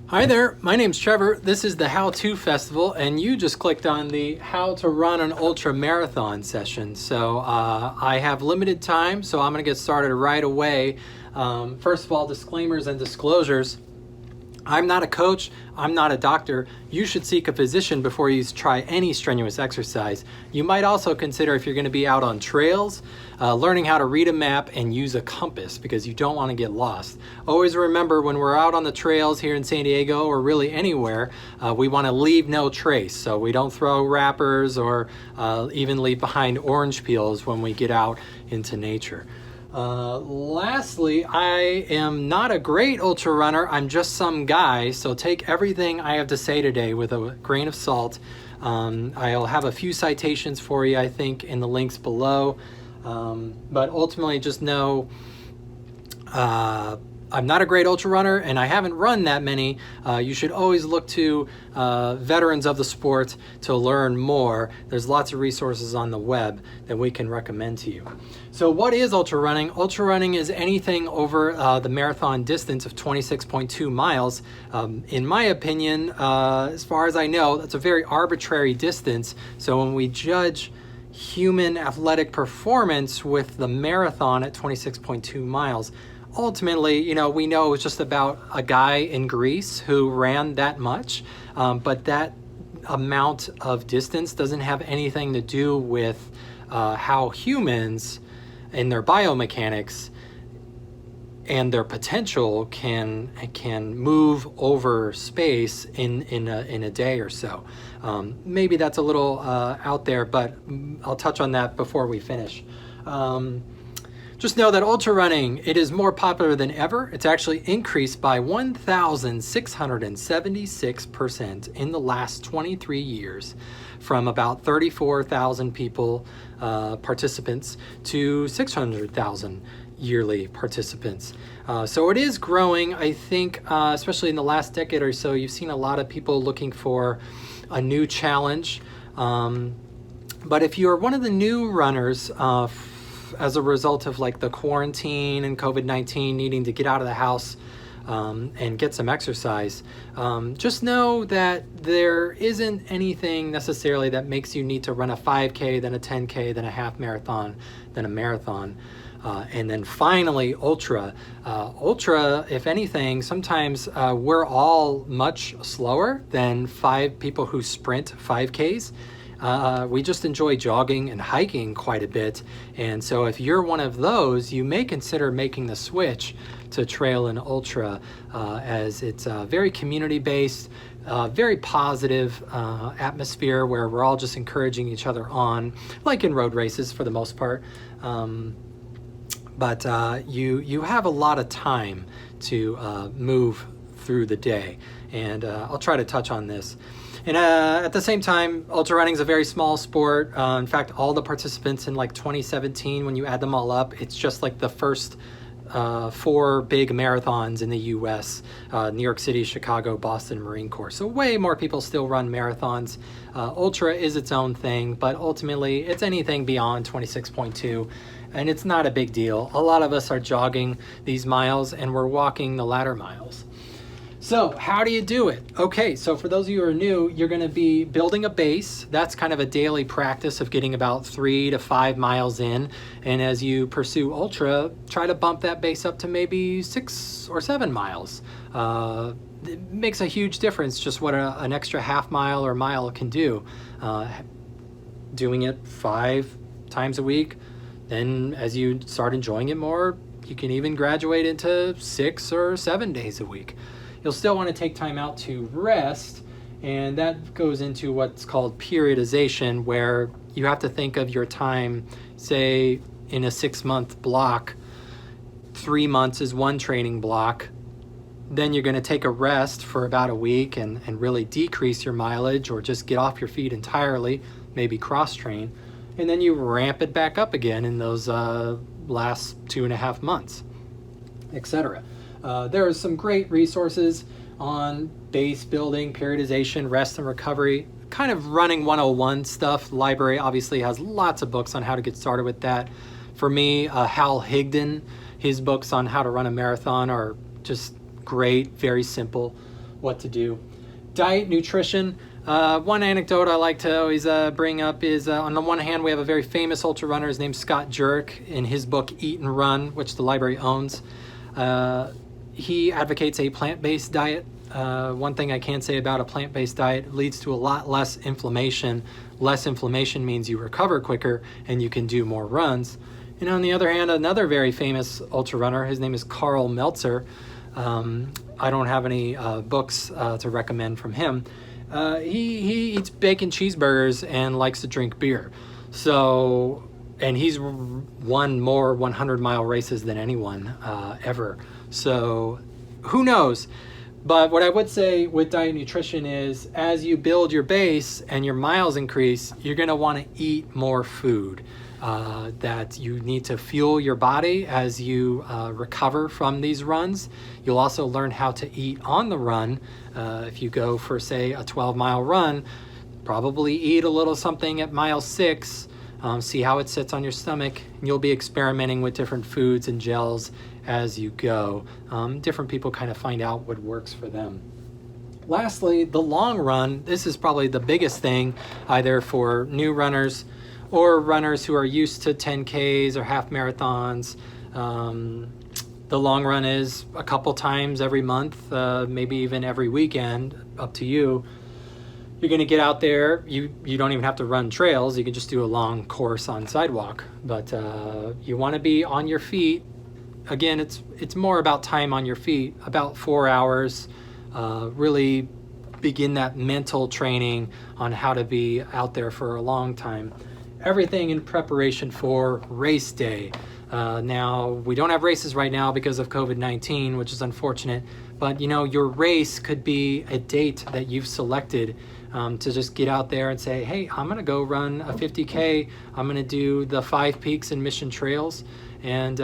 Hi there, my name's Trevor. This is the How To Festival, and you just clicked on the How to Run an Ultra Marathon session. So I have limited time, so I'm going to get started right away. First of all, disclaimers and disclosures. I'm not a coach, I'm not a doctor. You should seek a physician before you try any strenuous exercise. You might also consider, if you're going to be out on trails, learning how to read a map and use a compass, because you don't want to get lost. Always remember, when we're out on the trails here in San Diego or really anywhere, we want to leave no trace. So we don't throw wrappers or even leave behind orange peels when we get out into nature. Lastly, I am not a great ultra runner. I'm just some guy, so take everything I have to say today with a grain of salt. I'll have a few citations for you, I think, in the links below. But ultimately, just know I'm not a great ultra runner, and I haven't run that many. You should always look to veterans of the sport to learn more. There's lots of resources on the web that we can recommend to you. So what is ultra running? Ultra running is anything over the marathon distance of 26.2 miles. In my opinion, as far as I know, that's a very arbitrary distance. So when we judge human athletic performance with the marathon at 26.2 miles, ultimately, we know it was just about a guy in Greece who ran that much, but that amount of distance doesn't have anything to do with how humans and their biomechanics and their potential can move over space in a day or so. Maybe that's a little out there, but I'll touch on that before we finish. Just know that ultra running, it is more popular than ever. It's actually increased by 1,676% in the last 23 years, from about 34,000 people, participants, to 600,000 yearly participants. So it is growing. I think, especially in the last decade or so, you've seen a lot of people looking for a new challenge. But if you're one of the new runners, as a result of like the quarantine and COVID-19, needing to get out of the house and get some exercise, just know that there isn't anything necessarily that makes you need to run a 5K, then a 10K, then a half marathon, then a marathon, and then finally ultra. Ultra, if anything, sometimes we're all much slower than people who sprint 5Ks. We just enjoy jogging and hiking quite a bit. And so if you're one of those, you may consider making the switch to trail and ultra, as it's very community-based, very positive atmosphere where we're all just encouraging each other on, like in road races for the most part. But you have a lot of time to move through the day. And I'll try to touch on this. And at the same time, ultra running is a very small sport. In fact, all the participants in like 2017, when you add them all up, it's just like the first 4 big marathons in the US, New York City, Chicago, Boston, Marine Corps. So way more people still run marathons. Ultra is its own thing, but ultimately it's anything beyond 26.2. And it's not a big deal. A lot of us are jogging these miles and we're walking the latter miles. So how do you do it? Okay, so for those of you who are new, you're going to be building a base. That's kind of a daily practice of getting about 3 to 5 miles in. And as you pursue ultra, try to bump that base up to maybe 6 or 7 miles. It makes a huge difference just what an extra half mile or mile can do. Doing it 5 times a week, then as you start enjoying it more, you can even graduate into 6 or 7 days a week. You'll still want to take time out to rest, and that goes into what's called periodization, where you have to think of your time, say, in a 6-month block. 3 months is one training block. Then you're going to take a rest for about a week and really decrease your mileage, or just get off your feet entirely, maybe cross-train. And then you ramp it back up again in those last 2.5 months, etc. There are some great resources on base building, periodization, rest and recovery, kind of running 101 stuff. The library obviously has lots of books on how to get started with that. For me, Hal Higdon, his books on how to run a marathon are just great, very simple. what to do. Diet, nutrition. One anecdote I like to always bring up is on the one hand, we have a very famous ultra runner. His name's Scott Jurek. In his book, Eat and Run, which the library owns, he advocates a plant-based diet. One thing I can say about a plant-based diet, leads to a lot less inflammation. Less inflammation means you recover quicker and you can do more runs. And on the other hand, another very famous ultra runner, his name is Carl Meltzer. I don't have any books to recommend from him. He eats bacon cheeseburgers and likes to drink beer. So, and he's won more 100-mile races than anyone ever. So who knows? But what I would say with diet nutrition is, as you build your base and your miles increase, you're going to want to eat more food. That you need to fuel your body as you recover from these runs. You'll also learn how to eat on the run. If you go for, say, a 12-mile run, probably eat a little something at mile 6, see how it sits on your stomach, and you'll be experimenting with different foods and gels as you go. Different people kind of find out what works for them. Lastly, the long run. This is probably the biggest thing, either for new runners or runners who are used to 10Ks or half marathons. The long run is a couple times every month, maybe even every weekend, up to you. You're going to get out there. You don't even have to run trails. You can just do a long course on sidewalk. But you want to be on your feet. Again, it's more about time on your feet, about 4 hours. Really begin that mental training on how to be out there for a long time. Everything in preparation for race day. Now, we don't have races right now because of COVID-19, which is unfortunate, but your race could be a date that you've selected to just get out there and say, hey, I'm going to go run a 50K. I'm going to do the 5 peaks and Mission Trails, and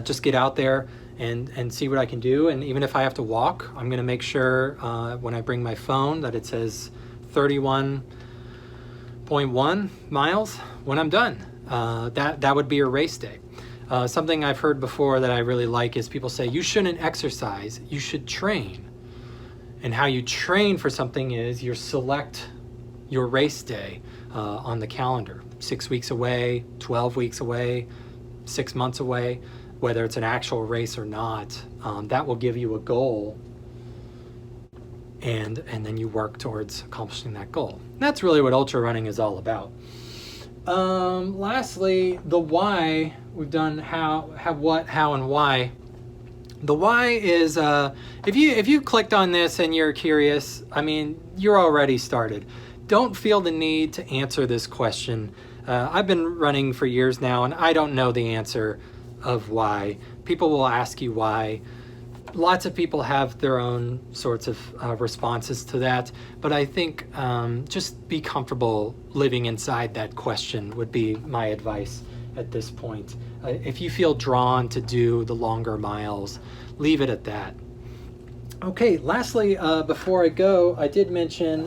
just get out there and see what I can do. And even if I have to walk, I'm going to make sure when I bring my phone that it says 31.1 miles when I'm done. That would be your race day. Something I've heard before that I really like is people say you shouldn't exercise, you should train. And how you train for something is you select your race day on the calendar. 6 weeks away, 12 weeks away, 6 months away, whether it's an actual race or not. That will give you a goal, and then you work towards accomplishing that goal. That's really what ultra running is all about. Lastly, the why. We've done how, what, how, and why. The why is if you clicked on this and you're curious, you're already started. Don't feel the need to answer this question. I've been running for years now, and I don't know the answer of why. People will ask you why. Lots of people have their own sorts of responses to that, but I think just be comfortable living inside that question would be my advice at this point. If you feel drawn to do the longer miles, leave it at that. Okay, lastly, before I go, I did mention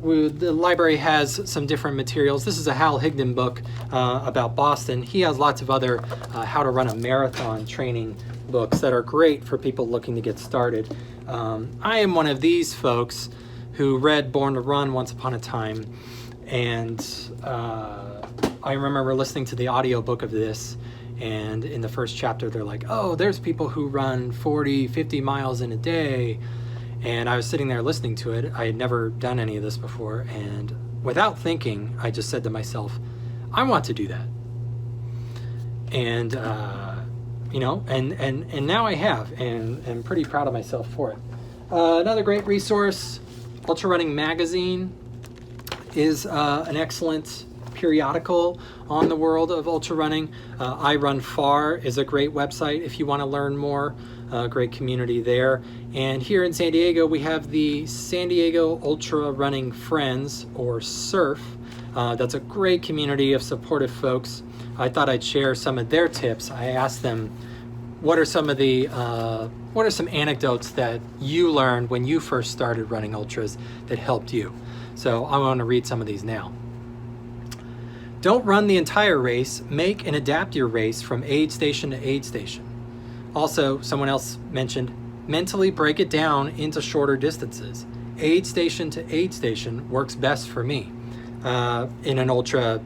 the library has some different materials. This is a Hal Higdon book about Boston. He has lots of other how to run a marathon training books that are great for people looking to get started. I am one of these folks who read Born to Run once upon a time, and I remember listening to the audiobook of this, and in the first chapter they're like, oh, there's people who run 40, 50 miles in a day. And I was sitting there listening to it. I had never done any of this before, and without thinking, I just said to myself, I want to do that. And and now I have, and I'm pretty proud of myself for it. Another great resource, Ultra Running Magazine, is an excellent periodical on the world of ultra running. I Run Far is a great website if you want to learn more. Great community there. And here in San Diego, we have the San Diego Ultra Running Friends, or SURF. That's a great community of supportive folks. I thought I'd share some of their tips. I asked them, what are some anecdotes that you learned when you first started running ultras that helped you? So I want to read some of these now. Don't run the entire race. Make and adapt your race from aid station to aid station. Also, someone else mentioned, mentally break it down into shorter distances. Aid station to aid station works best for me. In an ultra,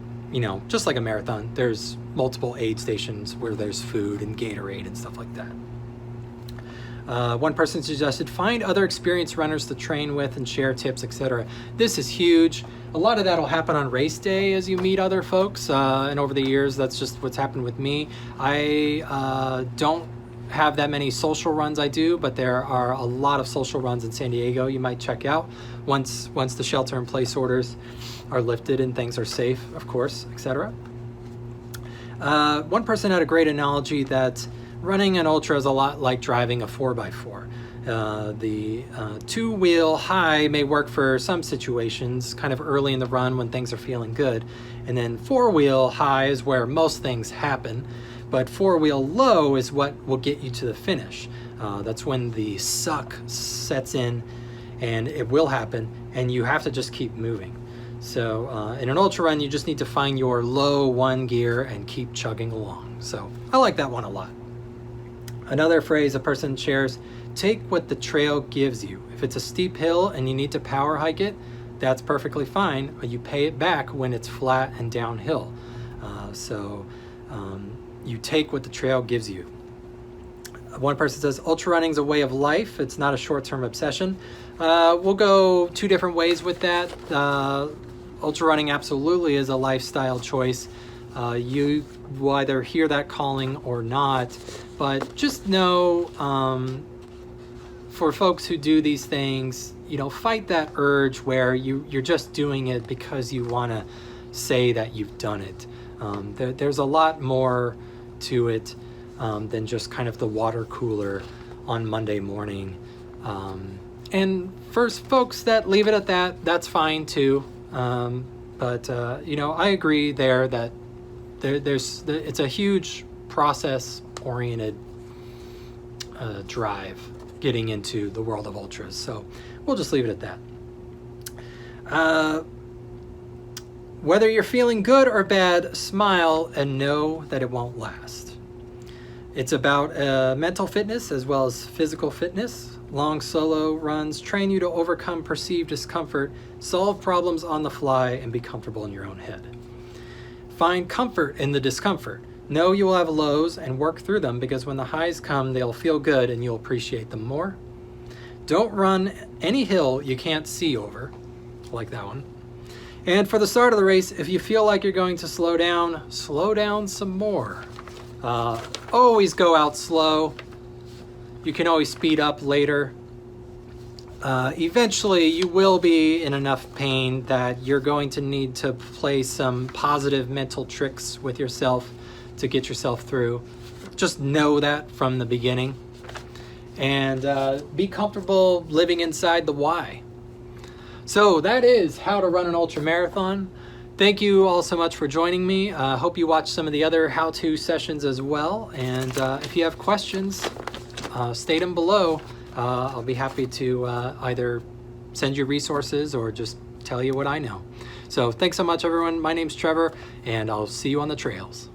just like a marathon, there's multiple aid stations where there's food and Gatorade and stuff like that. One person suggested find other experienced runners to train with and share tips, etc. This is huge. A lot of that will happen on race day as you meet other folks, and over the years that's just what's happened with me. I don't have that many social runs I do, but there are a lot of social runs in San Diego you might check out once the shelter in place orders are lifted and things are safe, of course, etc. One person had a great analogy that running an ultra is a lot like driving a 4x4. The two-wheel high may work for some situations, kind of early in the run when things are feeling good, and then four-wheel high is where most things happen, but four-wheel low is what will get you to the finish. That's when the suck sets in, and it will happen, and you have to just keep moving. So in an ultra run, you just need to find your low one gear and keep chugging along. So I like that one a lot. Another phrase a person shares, take what the trail gives you. If it's a steep hill and you need to power hike it, that's perfectly fine, but you pay it back when it's flat and downhill. You take what the trail gives you. One person says, ultra running is a way of life. It's not a short-term obsession. We'll go two different ways with that. Ultra running absolutely is a lifestyle choice. You will either hear that calling or not, but just know for folks who do these things, fight that urge where you're just doing it because you want to say that you've done it. There's a lot more to it than just kind of the water cooler on Monday morning. And for folks that leave it at that, that's fine too. But I agree there that it's a huge process-oriented drive getting into the world of ultras. So we'll just leave it at that. Whether you're feeling good or bad, smile and know that it won't last. It's about mental fitness as well as physical fitness. Long solo runs train you to overcome perceived discomfort, solve problems on the fly, and be comfortable in your own head. Find comfort in the discomfort. Know you will have lows and work through them because when the highs come, they'll feel good and you'll appreciate them more. Don't run any hill you can't see over, like that one. And for the start of the race, if you feel like you're going to slow down some more. Always go out slow. You can always speed up later. Eventually, you will be in enough pain that you're going to need to play some positive mental tricks with yourself to get yourself through. Just know that from the beginning. And be comfortable living inside the why. So that is how to run an ultra marathon. Thank you all so much for joining me. Hope you watch some of the other how-to sessions as well. And if you have questions, state them below. I'll be happy to either send you resources or just tell you what I know. So thanks so much, everyone. My name's Trevor, and I'll see you on the trails.